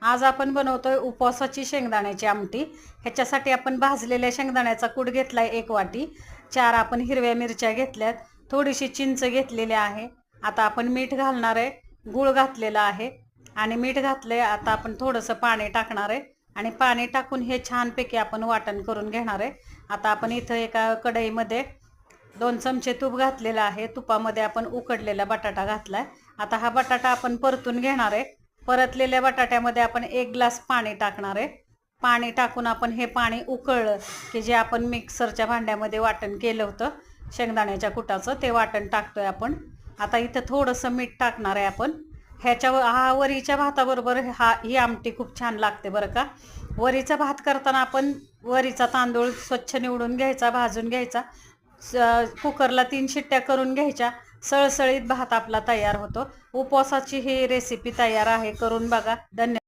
आज आपण बनवतोय उपवासाची शेंगदाण्याची आमटी। ह्याच्यासाठी आपण भाजलेल्या शेंगदाण्याचा कूट घेतलाय 1 वाटी, 4 आपण हिरव्या मिरच्या घेतल्यात, थोडीशी चिंच घेतलेली आहे। आता आपण मीठ घालणार आहे, गूळ घातलेला आहे आणि मीठ घातलंय। आता आपण थोडंसं पाणी टाकणार आहे आणि पाणी टाकून हे छानपैकी आपण वाटण करून घेणार आहे। आता आपण इथं एका कढईमध्ये 2 चमचे तूप घातलेलं आहे। तुपामध्ये आपण उकडलेला बटाटा घातलाय। आता हा बटाटा आपण परतून घेणार आहे। परतलेल्या बटाट्यामध्ये आपण 1 ग्लास पाणी टाकणार आहे। पाणी टाकून आपण हे पाणी उकळलं की जे आपण मिक्सरच्या भांड्यामध्ये वाटण केलं होतं शेंगदाण्याच्या कुटाचं ते वाटण टाकतोय आपण। आता इथं थोडंसं मीठ टाकणार आहे आपण। हा वरीच्या भाताबरोबर ही आमटी खूप छान लागते बरं का। वरीचा भात करताना आपण वरीचा तांदूळ स्वच्छ निवडून घ्यायचा, भाजून घ्यायचा, कुकरला 3 शिट्ट्या करून घ्यायच्या, सळसळीत भात आपला तयार होतो। उपवासाची ही रेसिपी तयार आहे, करून बघा। धन्यवाद।